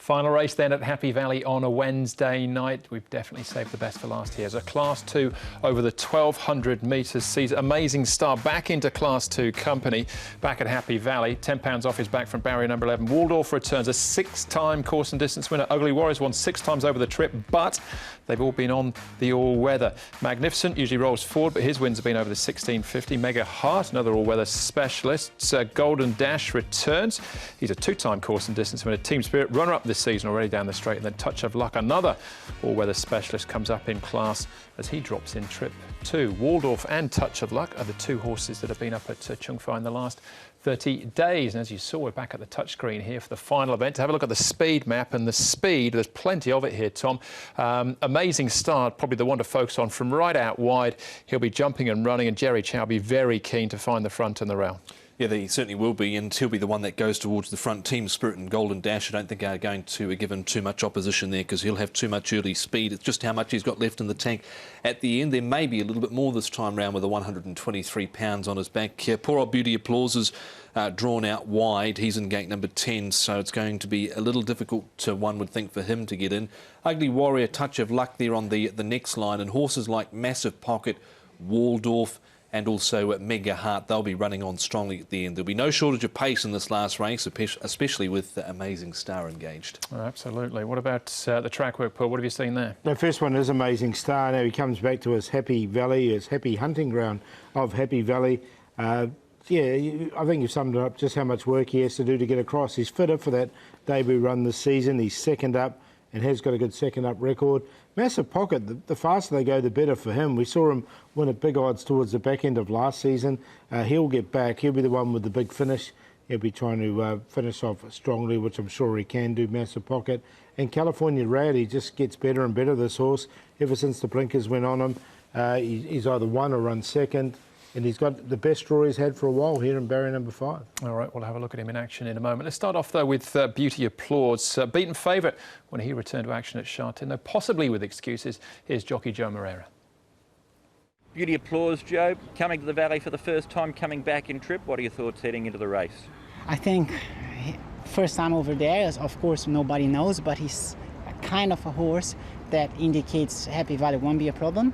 Final race then at Happy Valley on a Wednesday night. We've definitely saved the best for last here. As a Class 2 over the 1,200 metres sees Amazing Star back into Class 2 company back at Happy Valley. £10 off his back from barrier number 11. Waldorf returns, a 6-time course and distance winner. Ugly Warriors won 6 times over the trip, but they've all been on the all-weather. Magnificent usually rolls forward, but his wins have been over the 1650. Mega Heart, another all-weather specialist. Golden Dash returns. He's a 2-time course and distance winner. Team Spirit, runner-up this season already down the straight. And then Touch of Luck, another all-weather specialist, comes up in class as he drops in trip 2. Waldorf and Touch of Luck are the 2 horses that have been up at Chung Fai in the last 30 days. And as you saw, we're back at the touchscreen here for the final event to have a look at the speed map. And the speed, there's plenty of it here, Tom. Amazing Star, probably the one to focus on from right out wide. He'll be jumping and running, and Jerry Chow will be very keen to find the front and the rail. Yeah, they certainly will be, and he'll be the one that goes towards the front. Team Spirit and Golden Dash, I don't think are going to give him too much opposition there, because he'll have too much early speed. It's just how much he's got left in the tank at the end. There may be a little bit more this time round with the 123 pounds on his back. Poor old Beauty Applause is drawn out wide. He's in gate number 10, so it's going to be a little difficult, one would think, for him to get in. Ugly Warrior, Touch of Luck there on the next line, and horses like Massive Pocket, Waldorf, and also Mega Heart, they'll be running on strongly at the end. There'll be no shortage of pace in this last race, especially with Amazing Star engaged. Oh, absolutely. What about the track work, Paul? What have you seen there? The first one is Amazing Star. Now he comes back to his Happy Valley, his happy hunting ground of Happy Valley. I think you've summed it up just how much work he has to do to get across. He's fitter for that debut run this season. He's second up and has got a good second up record. Massive Pocket, the faster they go, the better for him. We saw him win at big odds towards the back end of last season. He'll get back. He'll be the one with the big finish. He'll be trying to finish off strongly, which I'm sure he can do, Massive Pocket. And California Rad, he just gets better and better, this horse. Ever since the blinkers went on him, he's either won or run second. And he's got the best draw he's had for a while here in barrier number 5. All right, we'll have a look at him in action in a moment. Let's start off, though, with Beauty Applause. Beaten favourite when he returned to action at Shartin, though possibly with excuses. Here's jockey Joe Moreira. Beauty Applause, Joe, coming to the Valley for the first time, coming back in trip. What are your thoughts heading into the race? I think first time over there, of course, nobody knows, but he's a kind of a horse that indicates Happy Valley won't be a problem.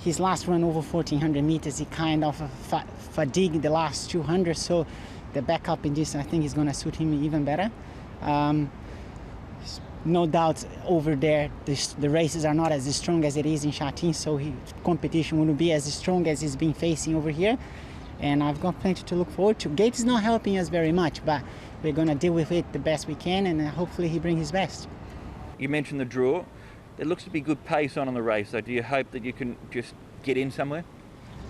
His last run over 1,400 meters, he kind of fatigued the last 200, so the backup in this, I think, is going to suit him even better. No doubt over there, the races are not as strong as it is in Shartin, so competition wouldn't be as strong as he's been facing over here. And I've got plenty to look forward to. Gate is not helping us very much, but we're going to deal with it the best we can, and hopefully he brings his best. You mentioned the draw. There looks to be good pace on the race, so do you hope that you can just get in somewhere?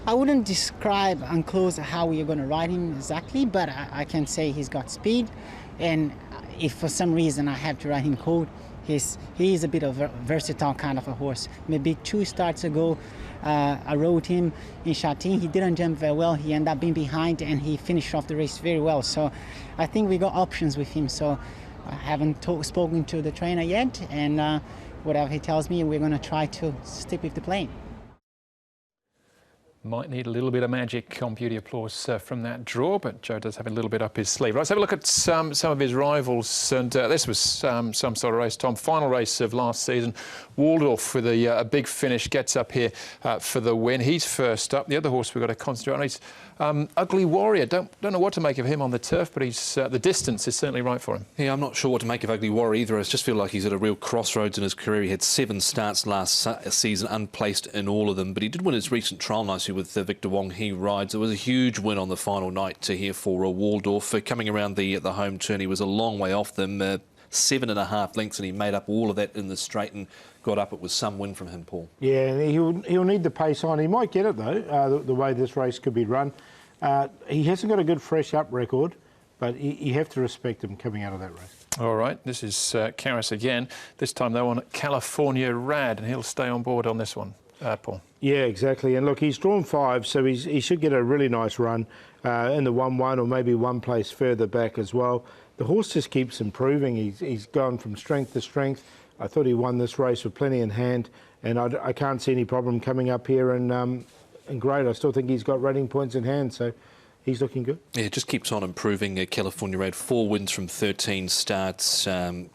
I wouldn't describe unclose how you're going to ride him exactly, but I can say he's got speed, and if for some reason I have to ride him cold, he is a bit of a versatile kind of a horse. Maybe 2 starts ago, I rode him in Shartin. He didn't jump very well. He ended up being behind, and he finished off the race very well. So I think we got options with him. So I haven't spoken to the trainer yet, and whatever he tells me, we're going to try to stick with the plan. Might need a little bit of magic on Beauty Applause from that draw, but Joe does have a little bit up his sleeve. Let's have a look at some of his rivals, and this was some sort of race, Tom. Final race of last season. Waldorf with a big finish, gets up here for the win. He's first up. The other horse we've got to concentrate on is Ugly Warrior. Don't know what to make of him on the turf, but he's the distance is certainly right for him. Yeah, I'm not sure what to make of Ugly Warrior either. I just feel like he's at a real crossroads in his career. He had 7 starts last season, unplaced in all of them, but he did win his recent trial nicely with Victor Wong. He rides. It was a huge win on the final night to here for Waldorf. Coming around the home turn, he was a long way off them, 7.5 lengths, and he made up all of that in the straight and got up. It was some win from him, Paul. Yeah, and he'll need the pace on. He might get it, though, the way this race could be run. He hasn't got a good fresh up record, but you have to respect him coming out of that race. All right, this is Karras again. This time, though, on California Rad, and he'll stay on board on this one, Paul. Yeah, exactly. And look, he's drawn 5, so he should get a really nice run in the 1-1 or maybe one place further back as well. The horse just keeps improving. He's gone from strength to strength. I thought he won this race with plenty in hand, and I can't see any problem coming up here and great. I still think he's got rating points in hand, so he's looking good. Yeah, it just keeps on improving. California Rad, 4 wins from 13 starts,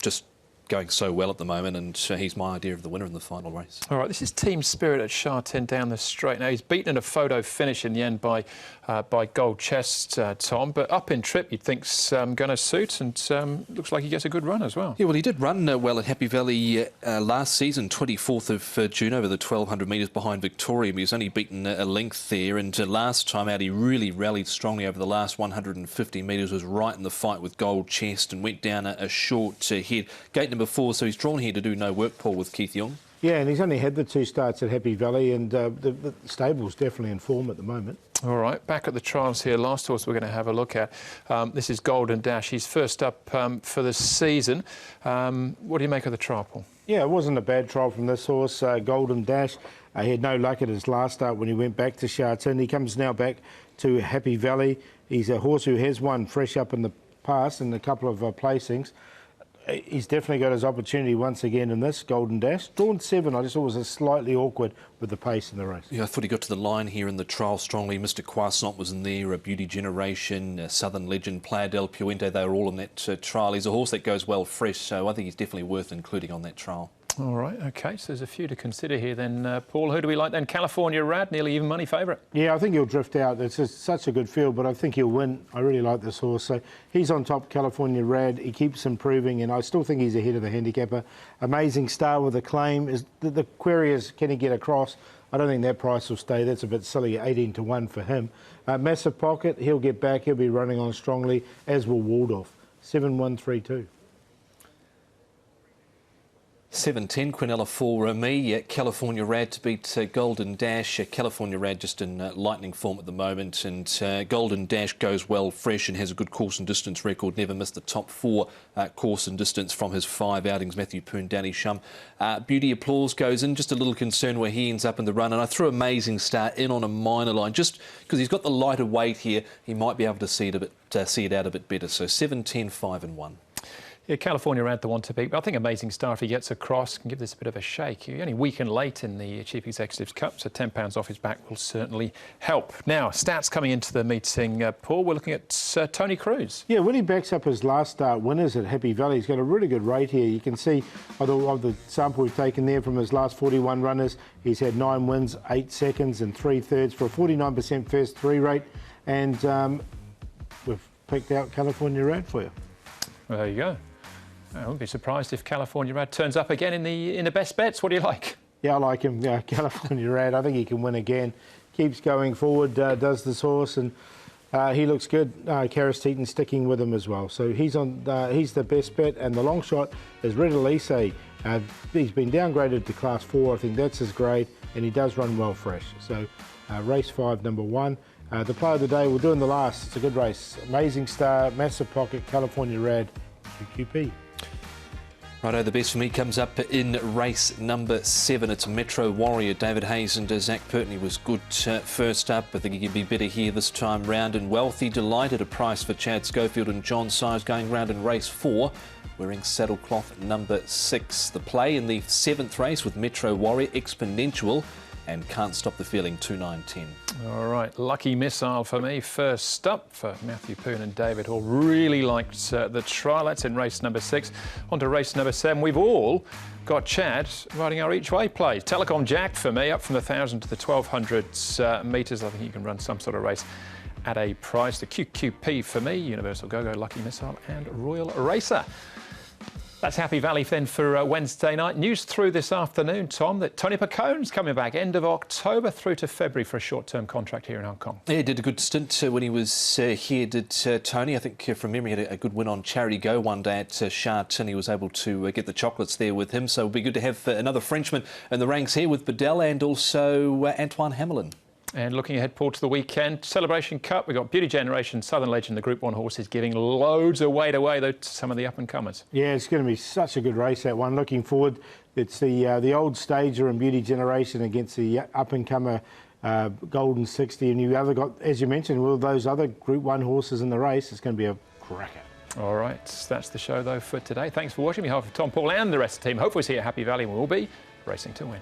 just going so well at the moment, and he's my idea of the winner in the final race. All right, this is Team Spirit at Sha-Tin down the straight. Now, he's beaten in a photo finish in the end by Gold Chest, Tom, but up in trip you'd think's going to suit, and looks like he gets a good run as well. Yeah, well, he did run well at Happy Valley last season, 24th of June, over the 1,200 metres behind Victoria. But he's only beaten a length there, and last time out he really rallied strongly over the last 150 metres, was right in the fight with Gold Chest and went down a short head. Gate number 4, so he's drawn here to do no work, Paul, with Keith Young. Yeah, and he's only had the 2 starts at Happy Valley, and the stable's definitely in form at the moment. All right, back at the trials here. Last horse we're going to have a look at. This is Golden Dash. He's first up for the season. What do you make of the trial, Paul? Yeah, it wasn't a bad trial from this horse, Golden Dash. He had no luck at his last start when he went back to Sha-Tin. He comes now back to Happy Valley. He's a horse who has won fresh up in the past in a couple of placings. He's definitely got his opportunity once again in this Golden Dash. Drawn 7, I just thought was slightly awkward with the pace in the race. Yeah, I thought he got to the line here in the trial strongly. Mr. Croissant was in there, Beauty Generation, Southern Legend, Playa del Puente, they were all in that trial. He's a horse that goes well fresh, so I think he's definitely worth including on that trial. All right, OK, so there's a few to consider here then, Paul. Who do we like then? California Rad, nearly even money favourite. Yeah, I think he'll drift out. It's just such a good field, but I think he'll win. I really like this horse. So he's on top, California Rad. He keeps improving, and I still think he's ahead of the handicapper. Amazing Star with a claim. The query is, can he get across? I don't think that price will stay. That's a bit silly, 18 to 1 for him. Massive Pocket, he'll get back. He'll be running on strongly, as will Waldorf. 7-1-3-2. 7-10, Quinella for me. California Rad to beat Golden Dash. California Rad just in lightning form at the moment, and Golden Dash goes well fresh and has a good course and distance record. Never missed the top 4 course and distance from his 5 outings. Matthew Poon, Danny Shum. Beauty Applause goes in. Just a little concern where he ends up in the run, and I threw Amazing Star in on a minor line just because he's got the lighter weight here. He might be able to see it out a bit better. So 7-10, 5-1. Yeah, California Rad the one to beat, but I think Amazing Star, if he gets across, can give this a bit of a shake. He only weakened late in the Chief Executives Cup, so £10 off his back will certainly help. Now, stats coming into the meeting, Paul, we're looking at Tony Cruz. Yeah, when he backs up his last start winners at Happy Valley, he's got a really good rate here. You can see of the sample we've taken there from his last 41 runners, he's had 9 wins, 8 seconds and 3/3 for a 49% first 3 rate, and we've picked out California Rad for you. Well, there you go. I wouldn't be surprised if California Rad turns up again in the best bets. What do you like? Yeah, I like him. California Rad. I think he can win again. Keeps going forward, does this horse, and he looks good. Karis Teaton sticking with him as well. So he's on. He's the best bet, and the long shot is Red Elise. He's been downgraded to Class 4. I think that's his grade, and he does run well fresh. So race 5, number 1. The play of the day, we're doing the last. It's a good race. Amazing Star, Massive Pocket, California Rad, QQP. Righto, the best for me comes up in race number 7. It's Metro Warrior. David Hayes and Zach Purtney was good first up. I think he could be better here this time round. And Wealthy Delighted, a price for Chad Schofield and John Sires going round in race 4. Wearing saddlecloth number 6. The play in the 7th race with Metro Warrior, Exponential, and Can't Stop the Feeling, 2-9-10. All right, Lucky Missile for me. First up for Matthew Poon and David Hall. Really liked the trial. That's in race number 6. On to race number 7. We've all got Chad riding our each way plays. Telecom Jack for me, up from the 1,000 to the 1,200 metres. I think you can run some sort of race at a price. The QQP for me, Universal Go-Go, Lucky Missile and Royal Racer. That's Happy Valley then for Wednesday night. News through this afternoon, Tom, that Tony Pacone's coming back end of October through to February for a short-term contract here in Hong Kong. Yeah, he did a good stint when he was here, did Tony. I think from memory he had a good win on Charity Go one day at Sha-Tin. He was able to get the chocolates there with him, so it'll be good to have another Frenchman in the ranks here with Bedell and also Antoine Hamelin. And looking ahead, Paul, to the weekend, Celebration Cup. We've got Beauty Generation, Southern Legend, the Group 1 horses giving loads of weight away, though, to some of the up-and-comers. Yeah, it's going to be such a good race, that one. Looking forward. It's the old stager and Beauty Generation against the up-and-comer Golden 60. And you have got, as you mentioned, all those other Group 1 horses in the race. It's going to be a cracker. All right, that's the show, though, for today. Thanks for watching. On behalf of Tom, Paul and the rest of the team, hopefully see you at Happy Valley, and we'll be racing to win.